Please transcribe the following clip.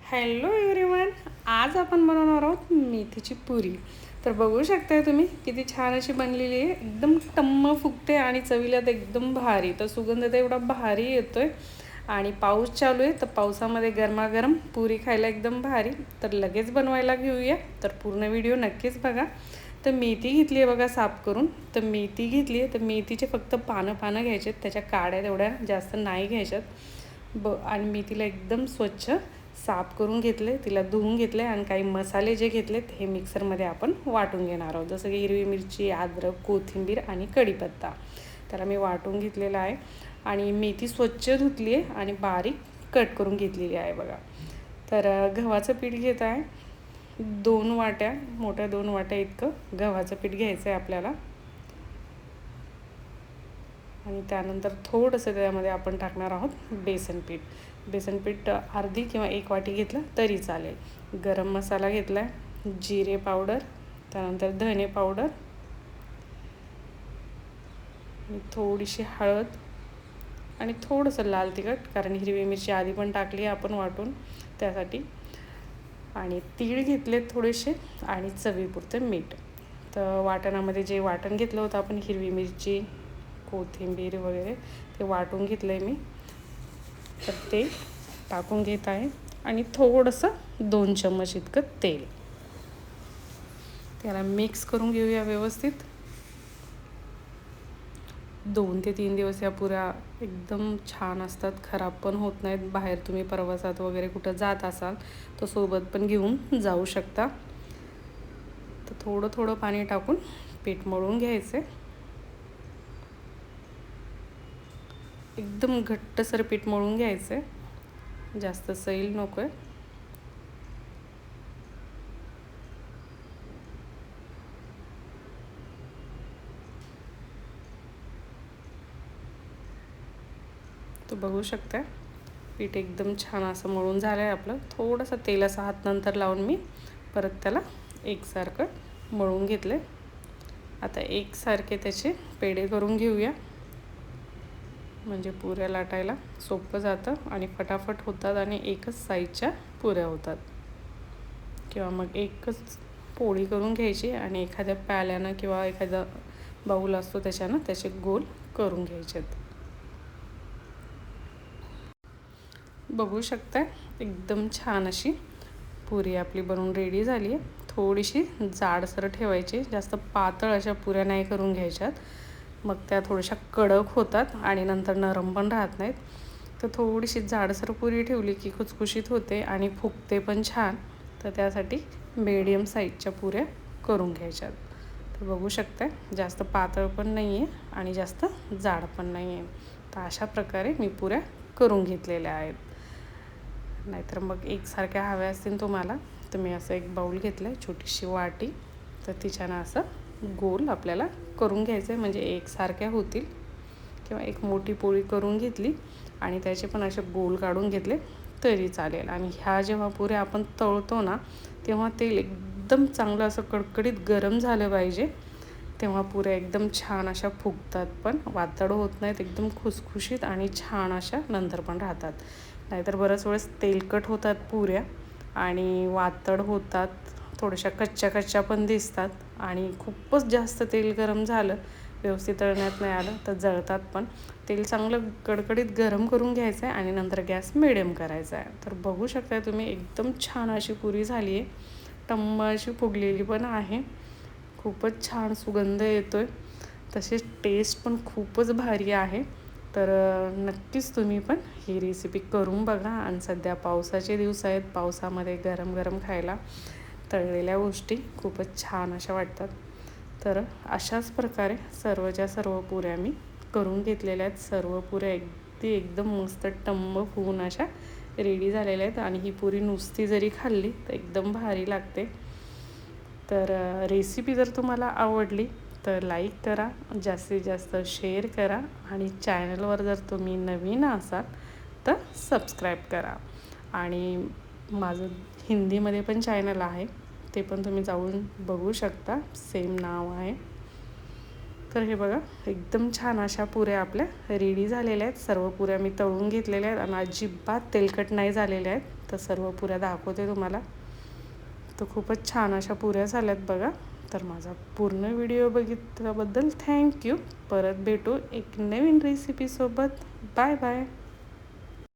Hello everyone. आज आपण बनवणार आहोत मेथीची पुरी. तर बघू शकताय तुम्ही किती छान अशी बनलेली आहे. एकदम टम्म फुगते आणि चवीला तर एकदम भारी. तर सुगंध तर एवढा भारी येतोय आणि पाऊस चालू आहे, तर पावसामध्ये गरमागरम पुरी खायला एकदम भारी. तर लगेच बनवायला घेऊया. तर पूर्ण व्हिडिओ नक्कीच बघा. तर मेथी घेतली आहे बघा साफ करून. तर मेथी घेतली आहे, तर मेथीचे फक्त पानं घ्यायचे, त्याच्या काड्या तेवढ्या जास्त नाही घ्यायच्यात. आणि मेथीला एकदम स्वच्छ साफ करून घेतले, तिला धुवून घेतले आणि काही मसाले जे घेतलेत हे मिक्सरमध्ये आपण वाटून घेणार आहोत. जसं की हिरवी मिरची, अद्रक, कोथिंबीर आणि कढीपत्ता. त्याला मी वाटून घेतलेला आहे आणि मेथी स्वच्छ धुतली आहे आणि बारीक कट करून घेतलेली आहे बघा. तर गव्हाचं पीठ घेत आहे. 2 वाट्या, मोठ्या 2 वाट्या इतकं गव्हाचं पीठ घ्यायचं आहे आपल्याला. आणि त्यानंतर थोडंसं त्यामध्ये आपण टाकणार आहोत बेसन पीठ. बेसन पीठ अर्धी किंवा 1 वाटी घेतलं तरी चालेल. गरम मसाला घेतला आहे, जिरे पावडर, त्यानंतर धने पावडर आणि थोडीशी हळद आणि थोडंसं लाल तिखट, कारण हिरवी मिरची आधी पण टाकली आपण वाटून त्यासाठी. आणि तीळ घेतले थोडेसे आणि चवीपुरतं मीठ. तर वाटणामध्ये जे वाटण घेतलं होतं आपण, हिरवी मिरची, कोथिंबीर वगैरे, ते वाटून घेतलं आहे मी. तर ते टाकून घेत आहे आणि थोडंसं 2 चम्मच इतकं तेल. त्याला मिक्स करून घेऊया व्यवस्थित. 2 ते 3 दिवस या पुऱ्या एकदम छान असतात, खराब पण होत नाहीत. बाहेर तुम्ही प्रवासात वगैरे कुठं जात असाल तर सोबत पण घेऊन जाऊ शकता. तर थोडं थोडं पाणी टाकून पीठ मळून घ्यायचं. एकदम घट्टसर पीठ मळून घ्यायचं, जास्त सैल नको आहे. तो बघू शकता पीठ एकदम छान असं मळून झालं आहे आपलं. थोडंसं तेलाचा हात नंतर लावून मी परत त्याला एकसारखं मळून घेतले. आता एकसारखे त्याचे पेढे करून घेऊया, म्हणजे पुऱ्या लाटायला सोपं जातं आणि फटाफट होतात आणि एकच साईजच्या पुऱ्या होतात. किंवा मग एकच पोळी करून घ्यायची आणि एखाद्या प्याल्यानं किंवा एखादा बाऊल असतो त्याच्यानं त्याचे गोल करून घ्यायचे. बघू शकता एकदम छान अशी पुरी आपली बनवून रेडी झाली आहे. थोडीशी जाडसर ठेवायची, जास्त पातळ अशा पुऱ्या नाही करून घ्यायच्यात, मग त्या थोड्याशा कडक होतात आणि नंतर नरम पण राहत नाहीत. तर थोडीशी जाडसर पुरी ठेवली की खुसखुशीत होते आणि फुगते पण छान. तर त्यासाठी मीडियम साईजच्या पुऱ्या करून घ्यायच्यात. तर बघू शकता जास्त पातळ पण नाही आहे आणि जास्त जाड पण नाही आहे. तर अशा प्रकारे मी पुऱ्या करून घेतलेल्या आहेत. नाहीतर मग एकसारख्या हव्या असतील तुम्हाला तर मी असं एक बाऊल घेतलं आहे, छोटीशी वाटी. तर तिच्यानं असं गोल आपल्याला करून घ्यायचं आहे, म्हणजे एकसारख्या होतील. किंवा एक मोठी पोळी करून घेतली आणि त्याचे पण असे गोल काढून घेतले तरी चालेल. आणि ह्या जेव्हा पुऱ्या आपण तळतो ना, तेव्हा तेल एकदम चांगलं असं कडकडीत गरम झालं पाहिजे, तेव्हा पुऱ्या एकदम छान अशा फुगतात, पण वातड होत नाहीत, एकदम खुसखुशीत आणि छान अशा नंतर पण राहतात. नाहीतर बऱ्याच वेळेस तेलकट होतात पुऱ्या आणि वातड होतात, थोड्याशा कच्च्या पण दिसतात आणि खूपच जास्त तेल गरम झालं, व्यवस्थित तळण्यात नाही आलं तर जळतात पण. तेल चांगलं कडकडीत गरम करून घ्यायचं आहे आणि नंतर गॅस मिडियम करायचा आहे. तर बघू शकता तुम्ही एकदम छान अशी पुरी झाली आहे, टम्म अशी फुगलेली पण आहे, खूपच छान सुगंध येतो आहे, तसेच टेस्ट पण खूपच भारी आहे. तर नक्कीच तुम्ही पण ही रेसिपी करून बघा. आणि सध्या पावसाचे दिवस आहेत, पावसामध्ये गरम गरम खायला तळलेल्या गोष्टी खूपच छान अशा वाटतात. तर अशाच प्रकारे सर्व पुऱ्या मी करून घेतलेल्या आहेत. सर्व पुऱ्या एकदम मस्त टम्म फुगून अशा रेडी झालेल्या आहेत आणि ही पुरी नुसती जरी खाल्ली तर एकदम भारी लागते. तर रेसिपी जर तुम्हाला आवडली तर लाईक करा, जास्तीत जास्त शेअर करा आणि चॅनलवर जर तुम्ही नवीन असाल तर सबस्क्राईब करा. आणि माझं हिंदीमध्ये पण चॅनल आहे, ते पण तुम्ही जाऊन बघू शकता, सेम नाव आहे. तर हे बघा एकदम छान अशा पुऱ्या आपल्या रेडी झालेल्या आहेत. सर्व पुऱ्या मी तळून घेतलेल्या आहेत आणि अजिबात तेलकट नाही झालेल्या आहेत. तर तर सर्व पुऱ्या दाखवते तुम्हाला. तर खूपच छान अशा पुऱ्या झाल्यात बघा. तर माझा पूर्ण व्हिडिओ बघितल्याबद्दल थँक्यू. परत भेटू एक नवीन रेसिपीसोबत. Bye bye.